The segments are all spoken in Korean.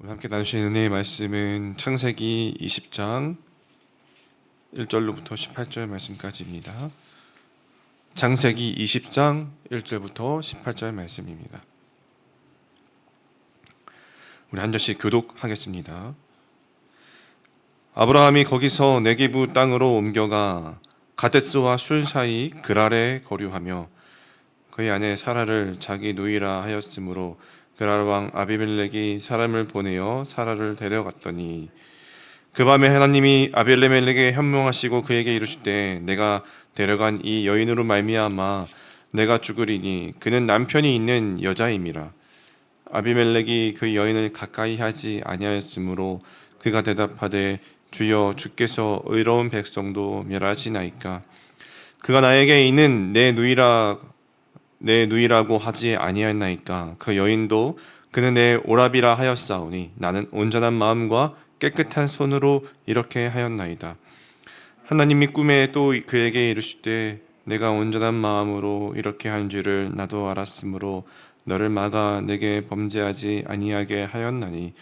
오늘 함께 나누실 은혜의 말씀은 창세기 20장 1절로부터 18절 말씀까지입니다. 창세기 20장 1절부터 18절 말씀입니다. 우리 한 절씩 교독하겠습니다. 아브라함이 거기서 네게부 땅으로 옮겨가 가데스와 술 사이 그랄에 거류하며 그의 아내 사라를 자기 누이라 하였으므로 그랄 왕 아비멜렉이 사람을 보내어 사라를 데려갔더니 그 밤에 하나님이 아비멜렉에게 현명하시고 그에게 이르시되 내가 데려간 이 여인으로 말미암아 내가 죽으리니 그는 남편이 있는 여자임이라. 아비멜렉이 그 여인을 가까이 하지 아니하였으므로 그가 대답하되 주여 주께서 의로운 백성도 멸하시나이까. 그가 나에게 있는 내 누이라고 하지 아니하였나이까. 그 여인도 그는 내 오라비라 하였사오니 나는 온전한 마음과 깨끗한 손으로 이렇게 하였나이다. 하나님이 꿈에 또 그에게 이르시되 내가 온전한 마음으로 이렇게 한 줄을 나도 알았으므로 너를 막아 내게 범죄하지 아니하게 하였나니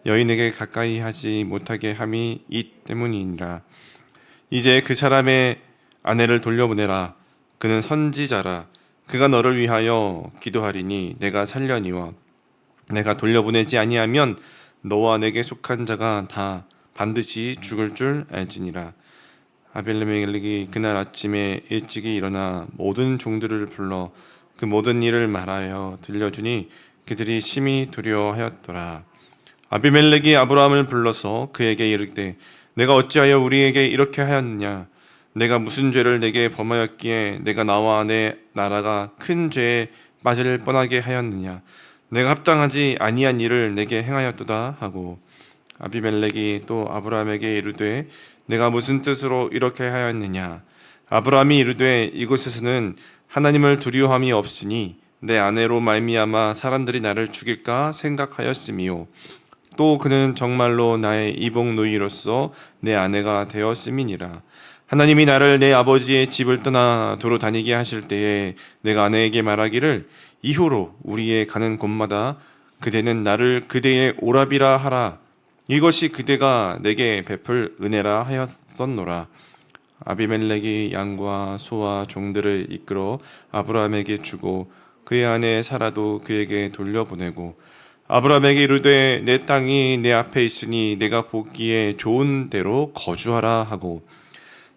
여인에게 가까이 하지 못하게 함이 이 때문이니라. 이제 그 사람의 아내를 돌려보내라. 그는 선지자라. 그가 너를 위하여 기도하리니 내가 살려니와 내가 돌려보내지 아니하면 너와 내게 속한 자가 다 반드시 죽을 줄 알지니라. 아벨레멜렉이 그날 아침에 일찍이 일어나 모든 종들을 불러 그 모든 일을 말하여 들려주니 그들이 심히 두려워하였더라. 아비멜렉이 아브라함을 불러서 그에게 이르되 내가 어찌하여 우리에게 이렇게 하였느냐. 내가 무슨 죄를 내게 범하였기에 내가 나와 내 나라가 큰 죄에 빠질 뻔하게 하였느냐. 내가 합당하지 아니한 일을 내게 행하였도다 하고 아비멜렉이 또 아브라함에게 이르되 내가 무슨 뜻으로 이렇게 하였느냐. 아브라함이 이르되 이곳에서는 하나님을 두려워함이 없으니 내 아내로 말미암아 사람들이 나를 죽일까 생각하였음이요 또 그는 정말로 나의 이복 누이로서 내 아내가 되었음이니라. 하나님이 나를 내 아버지의 집을 떠나 두루 다니게 하실 때에 내가 아내에게 말하기를 이후로 우리의 가는 곳마다 그대는 나를 그대의 오라비라 하라. 이것이 그대가 내게 베풀 은혜라 하였었노라. 아비멜렉이 양과 소와 종들을 이끌어 아브라함에게 주고 그의 아내 사라도 그에게 돌려보내고 아브라함에게 이르되 내 땅이 내 앞에 있으니 내가 보기에 좋은 대로 거주하라 하고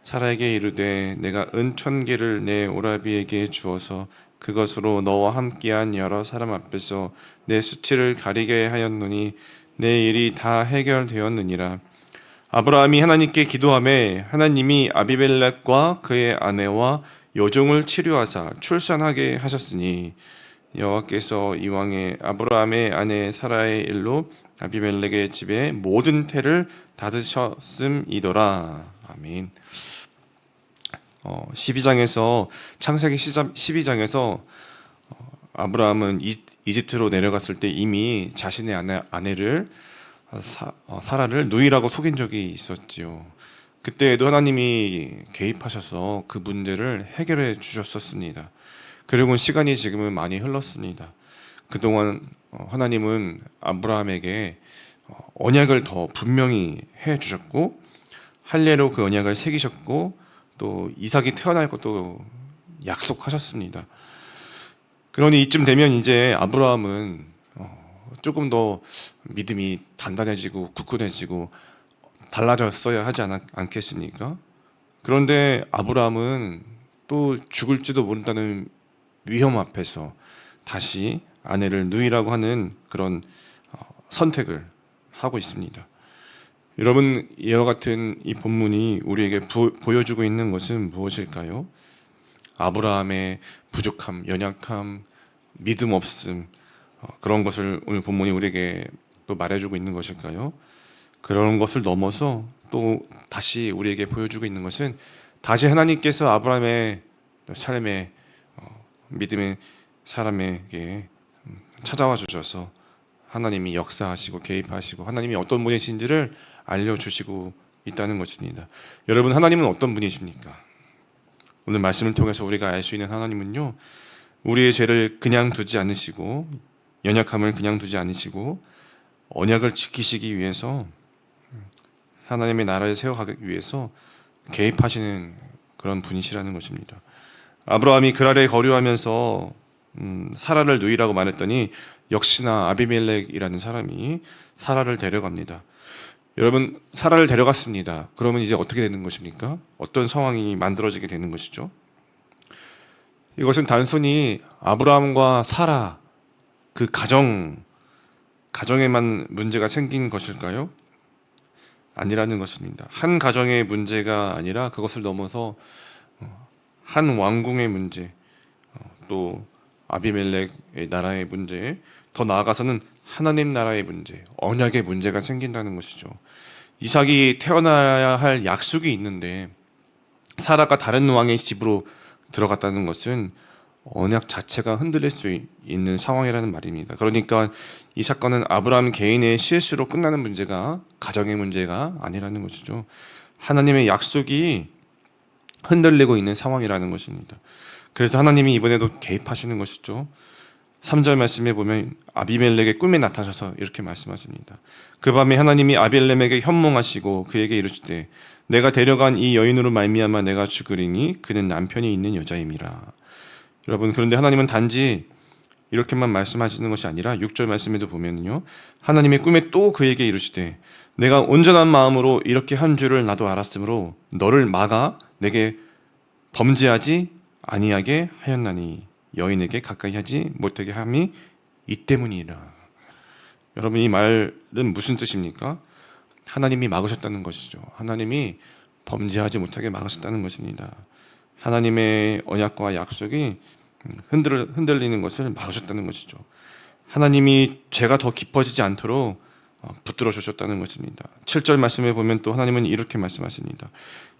사라에게 이르되 내가 은 1,000개를 내 오라비에게 주어서 그것으로 너와 함께한 여러 사람 앞에서 내 수치를 가리게 하였노니 내 일이 다 해결되었느니라. 아브라함이 하나님께 기도하매 하나님이 아비멜렉과 그의 아내와 여종을 치료하사 출산하게 하셨으니 여호와께서 이왕에 아브라함의 아내 사라의 일로 아비멜렉의 집에 모든 태를 닫으셨음이더라. 아멘. 12장에서 창세기 12장에서 아브라함은 이집트로 내려갔을 때 이미 자신의 아내를 사라를 누이라고 속인 적이 있었지요. 그때에도 하나님이 개입하셔서 그 문제를 해결해 주셨었습니다. 그리고 시간이 지금은 많이 흘렀습니다. 그동안 하나님은 아브라함에게 언약을 더 분명히 해 주셨고 할례로 그 언약을 새기셨고 또 이삭이 태어날 것도 약속하셨습니다. 그러니 이쯤 되면 이제 아브라함은 조금 더 믿음이 단단해지고 굳건해지고 달라졌어야 하지 않겠습니까? 그런데 아브라함은 또 죽을지도 모른다는 위험 앞에서 다시 아내를 누이라고 하는 그런 선택을 하고 있습니다. 여러분, 이와 같은 이 본문이 우리에게 보여주고 있는 것은 무엇일까요? 아브라함의 부족함, 연약함, 믿음 없음, 그런 것을 오늘 본문이 우리에게 또 말해주고 있는 것일까요? 그런 것을 넘어서 또 다시 우리에게 보여주고 있는 것은 다시 하나님께서 아브라함의 삶에 믿음의 사람에게 찾아와 주셔서 하나님이 역사하시고 개입하시고 하나님이 어떤 분이신지를 알려주시고 있다는 것입니다. 여러분, 하나님은 어떤 분이십니까? 오늘 말씀을 통해서 우리가 알 수 있는 하나님은요, 우리의 죄를 그냥 두지 않으시고 연약함을 그냥 두지 않으시고 언약을 지키시기 위해서, 하나님의 나라를 세워가기 위해서 개입하시는 그런 분이시라는 것입니다. 아브라함이 그랄에 거류하면서 사라를 누이라고 말했더니 역시나 아비멜렉이라는 사람이 사라를 데려갑니다. 여러분, 사라를 데려갔습니다. 그러면 이제 어떻게 되는 것입니까? 어떤 상황이 만들어지게 되는 것이죠? 이것은 단순히 아브라함과 사라 그 가정에만 문제가 생긴 것일까요? 아니라는 것입니다. 한 가정의 문제가 아니라 그것을 넘어서 한 왕궁의 문제, 또 아비멜렉의 나라의 문제, 더 나아가서는 하나님 나라의 문제, 언약의 문제가 생긴다는 것이죠. 이삭이 태어나야 할 약속이 있는데 사라가 다른 왕의 집으로 들어갔다는 것은 언약 자체가 흔들릴 수 있는 상황이라는 말입니다. 그러니까 이 사건은 아브라함 개인의 실수로 끝나는 문제가 가정의 문제가 아니라는 것이죠. 하나님의 약속이 흔들리고 있는 상황이라는 것입니다. 그래서 하나님이 이번에도 개입하시는 것이죠. 3절 말씀에 보면 아비멜렉의 꿈에 나타나셔서 이렇게 말씀하십니다. 그 밤에 하나님이 아비멜렉에게 현몽하시고 그에게 이르시되 내가 데려간 이 여인으로 말미암아 내가 죽으리니 그는 남편이 있는 여자임이라. 여러분, 그런데 하나님은 단지 이렇게만 말씀하시는 것이 아니라 6절 말씀에도 보면요, 하나님의 꿈에 또 그에게 이르시되 내가 온전한 마음으로 이렇게 한 줄을 나도 알았으므로 너를 막아 내게 범죄하지 아니하게 하였나니 여인에게 가까이 하지 못하게 함이 이 때문이라. 여러분, 이 말은 무슨 뜻입니까? 하나님이 막으셨다는 것이죠. 하나님이 범죄하지 못하게 막으셨다는 것입니다. 하나님의 언약과 약속이 흔들리는 것을 막으셨다는 것이죠. 하나님이 죄가 더 깊어지지 않도록 붙들어 주셨다는 것입니다. 7절 말씀에 보면 또 하나님은 이렇게 말씀하십니다.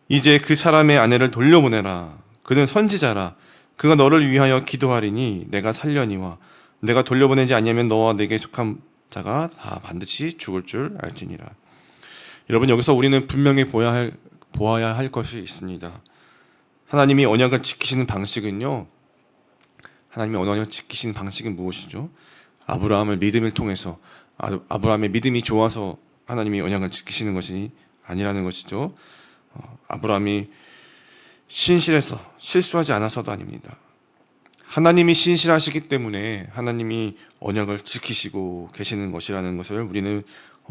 이제 그 사람의 아내를 돌려보내라. 그는 선지자라. 그가 너를 위하여 기도하리니 내가 살려니와 내가 돌려보내지 않으면 너와 내게 속한 자가 다 반드시 죽을 줄 알지니라. 여러분, 여기서 우리는 분명히 보아야 할 것이 있습니다. 하나님이 언약을 지키시는 방식은요, 하나님의 언약을 지키시는 방식은 무엇이죠? 아브라함을 믿음을 통해서, 아브라함의 믿음이 좋아서 하나님이 언약을 지키시는 것이 아니라는 것이죠. 아브라함이 신실해서 실수하지 않아서도 아닙니다. 하나님이 신실하시기 때문에 하나님이 언약을 지키시고 계시는 것이라는 것을 우리는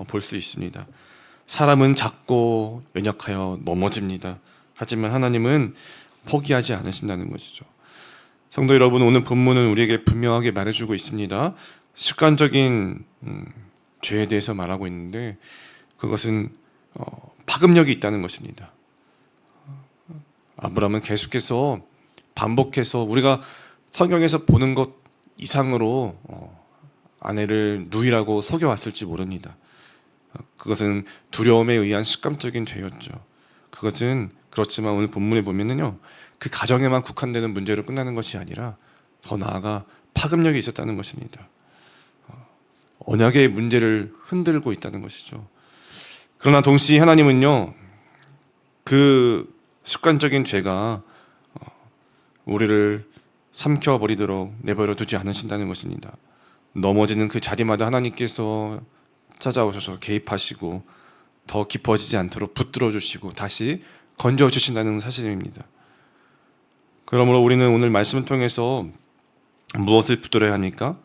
볼 수 있습니다. 사람은 작고 연약하여 넘어집니다. 하지만 하나님은 포기하지 않으신다는 것이죠. 성도 여러분, 오늘 본문은 우리에게 분명하게 말해주고 있습니다. 습관적인 죄에 대해서 말하고 있는데 그것은 파급력이 있다는 것입니다. 아브라함은 계속해서 반복해서 우리가 성경에서 보는 것 이상으로 아내를 누이라고 속여왔을지 모릅니다. 그것은 두려움에 의한 습관적인 죄였죠. 그것은 그렇지만 오늘 본문에 보면은요, 그 가정에만 국한되는 문제로 끝나는 것이 아니라 더 나아가 파급력이 있었다는 것입니다. 언약의 문제를 흔들고 있다는 것이죠. 그러나 동시에 하나님은요, 그 습관적인 죄가 우리를 삼켜버리도록 내버려 두지 않으신다는 것입니다. 넘어지는 그 자리마다 하나님께서 찾아오셔서 개입하시고 더 깊어지지 않도록 붙들어 주시고 다시 건져 주신다는 사실입니다. 그러므로 우리는 오늘 말씀을 통해서 무엇을 붙들어야 합니까?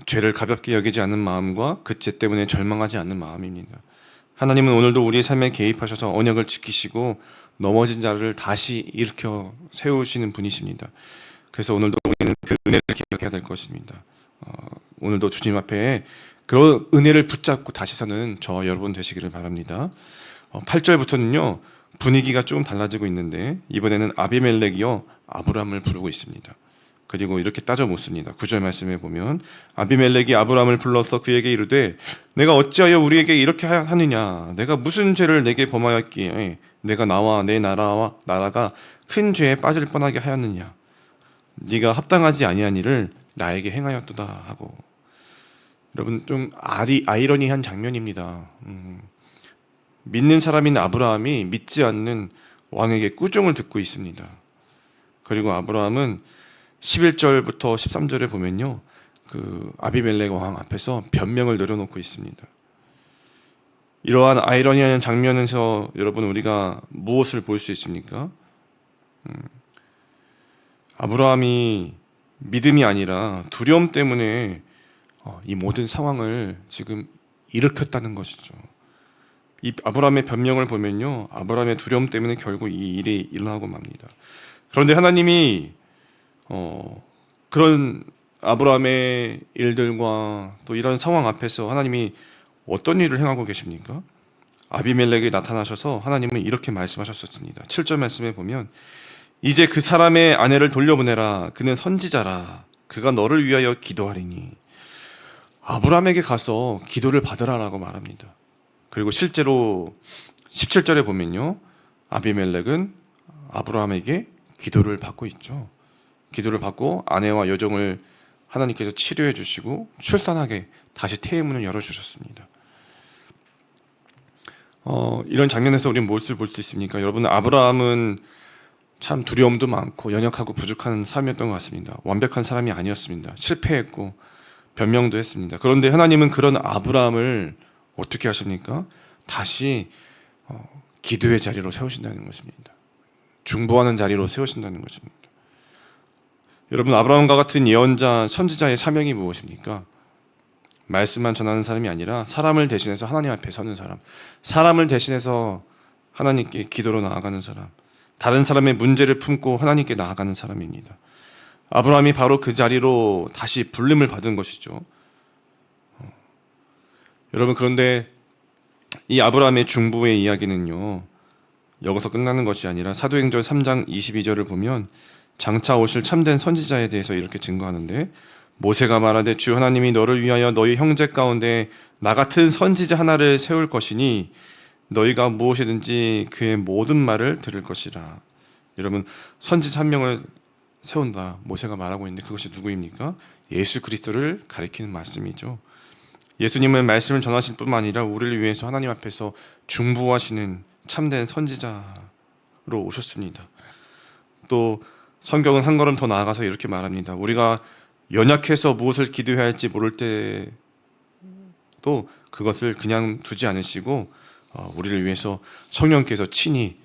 죄를 가볍게 여기지 않는 마음과 그 죄 때문에 절망하지 않는 마음입니다. 하나님은 오늘도 우리의 삶에 개입하셔서 언약을 지키시고 넘어진 자를 다시 일으켜 세우시는 분이십니다. 그래서 오늘도 우리는 그 은혜를 기억해야 될 것입니다. 오늘도 주님 앞에 그 은혜를 붙잡고 다시 서는 저 여러분 되시기를 바랍니다. 8절부터는요, 분위기가 조금 달라지고 있는데 이번에는 아비멜렉이요 아브라함을 부르고 있습니다. 그리고 이렇게 따져 묻습니다. 9절 말씀에 보면 아비멜렉이 아브라함을 불러서 그에게 이르되 내가 어찌하여 우리에게 이렇게 하느냐? 내가 무슨 죄를 내게 범하였기에 내가 나와 내 나라가 큰 죄에 빠질 뻔하게 하였느냐? 네가 합당하지 아니한 일을 나에게 행하였도다 하고. 여러분, 좀 아이러니한 장면입니다. 믿는 사람인 아브라함이 믿지 않는 왕에게 꾸중을 듣고 있습니다. 그리고 아브라함은 11절부터 13절에 보면요, 그 아비멜렉 왕 앞에서 변명을 내려놓고 있습니다. 이러한 아이러니한 장면에서 여러분 우리가 무엇을 볼 수 있습니까? 아브라함이 믿음이 아니라 두려움 때문에 이 모든 상황을 지금 일으켰다는 것이죠. 이 아브라함의 변명을 보면요, 아브라함의 두려움 때문에 결국 이 일이 일어나고 맙니다. 그런데 하나님이 그런 아브라함의 일들과 또 이런 상황 앞에서 하나님이 어떤 일을 행하고 계십니까? 아비멜렉이 나타나셔서 하나님은 이렇게 말씀하셨습니다. 7절 말씀에 보면 이제 그 사람의 아내를 돌려보내라. 그는 선지자라. 그가 너를 위하여 기도하리니. 아브라함에게 가서 기도를 받으라라고 말합니다. 그리고 실제로 17절에 보면요, 아비멜렉은 아브라함에게 기도를 받고 있죠. 기도를 받고 아내와 여종을 하나님께서 치료해 주시고 출산하게 다시 태의 문을 열어주셨습니다. 이런 장면에서 우리는 무엇을 볼 수 있습니까? 여러분, 아브라함은 참 두려움도 많고 연약하고 부족한 삶이었던 것 같습니다. 완벽한 사람이 아니었습니다. 실패했고 변명도 했습니다. 그런데 하나님은 그런 아브라함을 어떻게 하십니까? 다시 기도의 자리로 세우신다는 것입니다. 중보하는 자리로 세우신다는 것입니다. 여러분, 아브라함과 같은 예언자, 선지자의 사명이 무엇입니까? 말씀만 전하는 사람이 아니라 사람을 대신해서 하나님 앞에 서는 사람, 사람을 대신해서 하나님께 기도로 나아가는 사람, 다른 사람의 문제를 품고 하나님께 나아가는 사람입니다. 아브라함이 바로 그 자리로 다시 불림을 받은 것이죠. 여러분, 그런데 이 아브라함의 중보의 이야기는요, 여기서 끝나는 것이 아니라 사도행전 3장 22절을 보면 장차 오실 참된 선지자에 대해서 이렇게 증거하는데, 모세가 말하되 주 하나님이 너를 위하여 너희 형제 가운데 나 같은 선지자 하나를 세울 것이니 너희가 무엇이든지 그의 모든 말을 들을 것이라. 여러분, 선지자 한 명을 세운다, 모세가 말하고 있는데 그것이 누구입니까? 예수 그리스도를 가리키는 말씀이죠. 예수님은 말씀을 전하실 뿐만 아니라 우리를 위해서 하나님 앞에서 중보하시는 참된 선지자로 오셨습니다. 또 성경은 한 걸음 더 나아가서 이렇게 말합니다. 우리가 연약해서 무엇을 기도해야 할지 모를 때도 그것을 그냥 두지 않으시고 우리를 위해서 성령께서 친히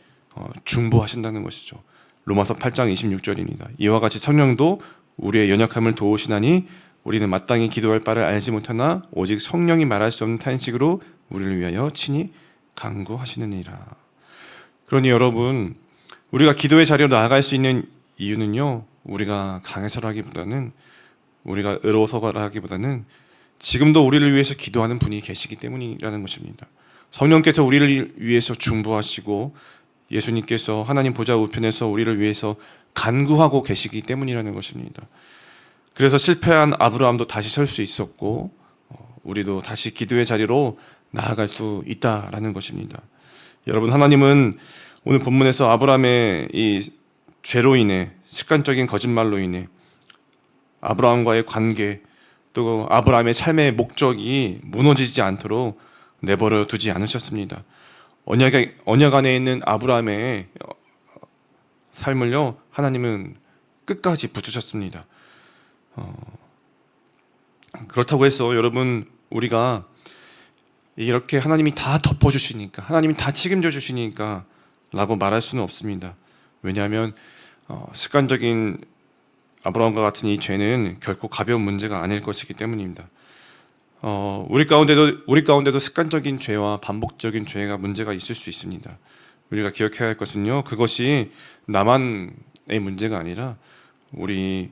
중보하신다는 것이죠. 로마서 8장 26절입니다. 이와 같이 성령도 우리의 연약함을 도우시나니 우리는 마땅히 기도할 바를 알지 못하나 오직 성령이 말할 수 없는 탄식으로 우리를 위하여 친히 간구하시느니라. 그러니 여러분, 우리가 기도의 자리로 나아갈 수 있는 이유는요, 우리가 강해서라기보다는, 우리가 의로워서라기보다는 지금도 우리를 위해서 기도하는 분이 계시기 때문이라는 것입니다. 성령께서 우리를 위해서 중보하시고 예수님께서 하나님 보좌 우편에서 우리를 위해서 간구하고 계시기 때문이라는 것입니다. 그래서 실패한 아브라함도 다시 설 수 있었고 우리도 다시 기도의 자리로 나아갈 수 있다라는 것입니다. 여러분, 하나님은 오늘 본문에서 아브라함의 이 죄로 인해, 습관적인 거짓말로 인해 아브라함과의 관계, 또 아브라함의 삶의 목적이 무너지지 않도록 내버려 두지 않으셨습니다. 언약 안에 있는 아브라함의 삶을요, 하나님은 끝까지 붙드셨습니다. 그렇다고 해서 여러분, 우리가 이렇게 하나님이 다 덮어주시니까, 하나님이 다 책임져 주시니까 라고 말할 수는 없습니다. 왜냐하면 습관적인 아브라함과 같은 이 죄는 결코 가벼운 문제가 아닐 것이기 때문입니다. 우리 가운데도 습관적인 죄와 반복적인 죄가 문제가 있을 수 있습니다. 우리가 기억해야 할 것은요, 그것이 나만의 문제가 아니라 우리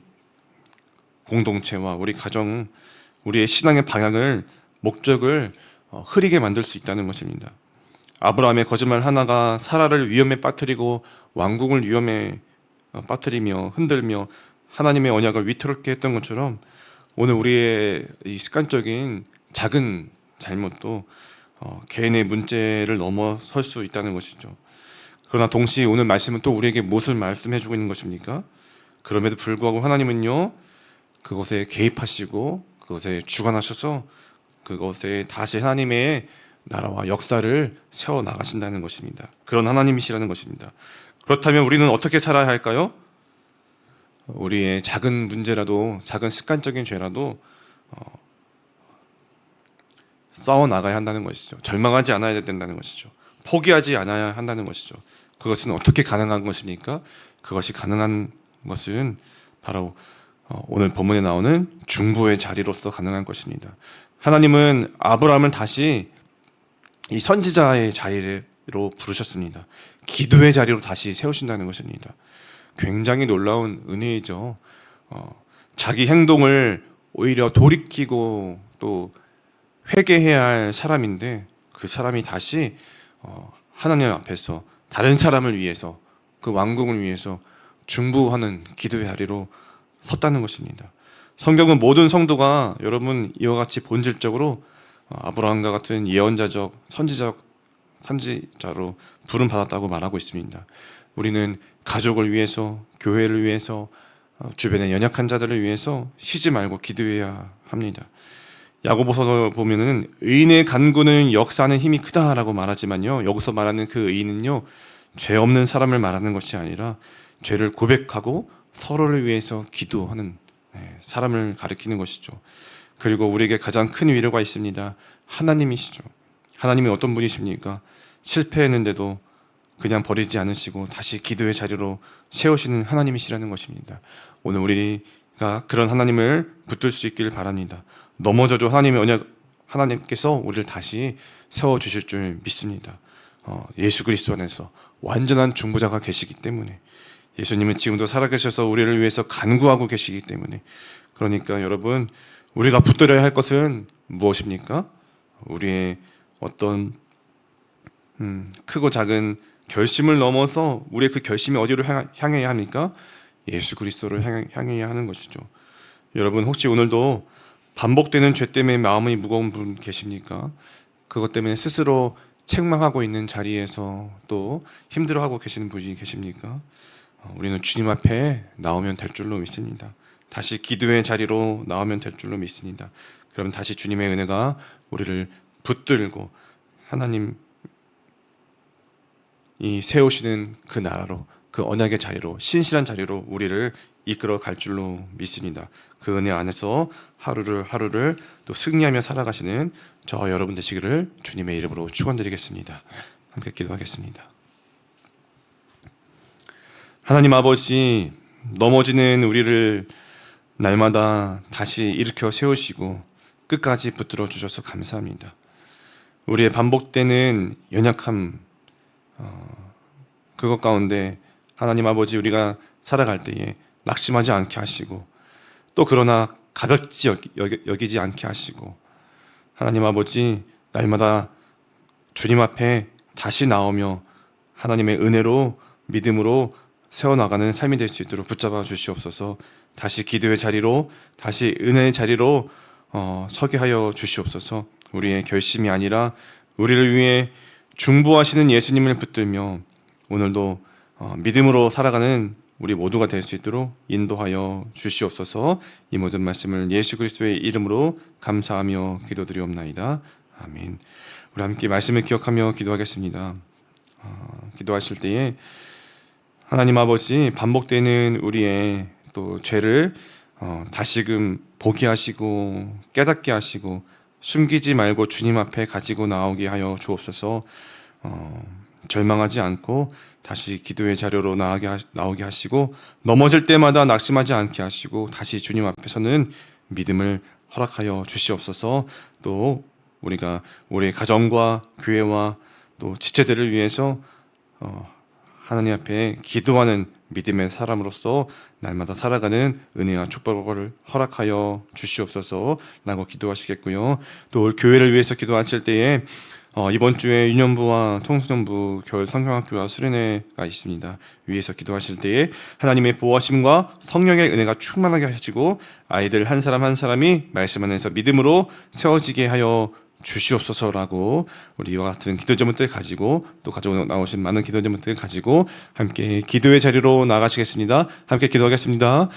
공동체와 우리 가정, 우리의 신앙의 방향을, 목적을 흐리게 만들 수 있다는 것입니다. 아브라함의 거짓말 하나가 사라를 위험에 빠뜨리고 왕궁을 위험에 빠뜨리며 흔들며 하나님의 언약을 위태롭게 했던 것처럼 오늘 우리의 이 습관적인 작은 잘못도 개인의 문제를 넘어설 수 있다는 것이죠. 그러나 동시에 오늘 말씀은 또 우리에게 무엇을 말씀해주고 있는 것입니까? 그럼에도 불구하고 하나님은요, 그것에 개입하시고 그것에 주관하셔서 그것에 다시 하나님의 나라와 역사를 세워나가신다는 것입니다. 그런 하나님이시라는 것입니다. 그렇다면 우리는 어떻게 살아야 할까요? 우리의 작은 문제라도, 작은 습관적인 죄라도 싸워 나가야 한다는 것이죠. 절망하지 않아야 된다는 것이죠. 포기하지 않아야 한다는 것이죠. 그것은 어떻게 가능한 것입니까? 그것이 가능한 것은 바로 오늘 본문에 나오는 중보의 자리로서 가능한 것입니다. 하나님은 아브라함을 다시 이 선지자의 자리로 부르셨습니다. 기도의 자리로 다시 세우신다는 것입니다. 굉장히 놀라운 은혜이죠. 자기 행동을 오히려 돌이키고 또 회개해야 할 사람인데 그 사람이 다시 하나님 앞에서 다른 사람을 위해서 그 왕국을 위해서 중보하는 기도의 자리로 섰다는 것입니다. 성경은 모든 성도가 여러분 이와 같이 본질적으로 아브라함과 같은 예언자적 선지자로 부름 받았다고 말하고 있습니다. 우리는 가족을 위해서, 교회를 위해서, 주변의 연약한 자들을 위해서 쉬지 말고 기도해야 합니다. 야고보서 보면은 의인의 간구는 역사하는 힘이 크다라고 말하지만요, 여기서 말하는 그 의인은요, 죄 없는 사람을 말하는 것이 아니라 죄를 고백하고 서로를 위해서 기도하는 사람을 가리키는 것이죠. 그리고 우리에게 가장 큰 위로가 있습니다. 하나님이시죠. 하나님이 어떤 분이십니까? 실패했는데도 그냥 버리지 않으시고 다시 기도의 자리로 세우시는 하나님이시라는 것입니다. 오늘 우리가 그런 하나님을 붙들 수 있기를 바랍니다. 넘어져도 하나님께서 우리를 다시 세워주실 줄 믿습니다. 예수 그리스도 안에서 완전한 중보자가 계시기 때문에, 예수님은 지금도 살아계셔서 우리를 위해서 간구하고 계시기 때문에, 그러니까 여러분, 우리가 붙들어야 할 것은 무엇입니까? 우리의 어떤 크고 작은 결심을 넘어서 우리의 그 결심이 어디로 향해야 합니까? 예수 그리스도를 향해야 하는 것이죠. 여러분, 혹시 오늘도 반복되는 죄 때문에 마음이 무거운 분 계십니까? 그것 때문에 스스로 책망하고 있는 자리에서 또 힘들어하고 계시는 분이 계십니까? 우리는 주님 앞에 나오면 될 줄로 믿습니다. 다시 기도의 자리로 나오면 될 줄로 믿습니다. 그럼 다시 주님의 은혜가 우리를 붙들고 하나님이 세우시는 그 나라로, 그 언약의 자리로, 신실한 자리로 우리를 이끌어 갈 줄로 믿습니다. 그 은혜 안에서 하루를 또 승리하며 살아가시는 저 여러분 되시기를 주님의 이름으로 축원드리겠습니다. 함께 기도하겠습니다. 하나님 아버지, 넘어지는 우리를 날마다 다시 일으켜 세우시고 끝까지 붙들어 주셔서 감사합니다. 우리의 반복되는 연약함, 그것 가운데 하나님 아버지, 우리가 살아갈 때에 낙심하지 않게 하시고, 또 그러나 가볍지 여기지 않게 하시고, 하나님 아버지, 날마다 주님 앞에 다시 나오며 하나님의 은혜로, 믿음으로 세워나가는 삶이 될 수 있도록 붙잡아 주시옵소서. 다시 기도의 자리로, 다시 은혜의 자리로 서게 하여 주시옵소서. 우리의 결심이 아니라 우리를 위해 중보하시는 예수님을 붙들며 오늘도 믿음으로 살아가는 우리 모두가 될 수 있도록 인도하여 주시옵소서. 이 모든 말씀을 예수 그리스도의 이름으로 감사하며 기도드리옵나이다. 아멘. 우리 함께 말씀을 기억하며 기도하겠습니다. 기도하실 때에 하나님 아버지, 반복되는 우리의 또 죄를 다시금 보게 하시고 깨닫게 하시고 숨기지 말고 주님 앞에 가지고 나오게 하여 주옵소서. 절망하지 않고 다시 기도의 자료로 나오게 하시고, 넘어질 때마다 낙심하지 않게 하시고 다시 주님 앞에서는 믿음을 허락하여 주시옵소서. 또 우리가 우리의 가정과 교회와 또 지체들을 위해서 하나님 앞에 기도하는 믿음의 사람으로서 날마다 살아가는 은혜와 축복을 허락하여 주시옵소서 라고 기도하시겠고요. 또 교회를 위해서 기도하실 때에 이번 주에 유년부와 청소년부 겨울 성경학교와 수련회가 있습니다. 위에서 기도하실 때에 하나님의 보호하심과 성령의 은혜가 충만하게 하시고 아이들 한 사람 한 사람이 말씀 안에서 믿음으로 세워지게 하여 주시옵소서라고, 우리 이와 같은 기도 제목들 가지고 또 가지고 나오신 많은 기도 제목들 가지고 함께 기도의 자리로 나가시겠습니다. 함께 기도하겠습니다.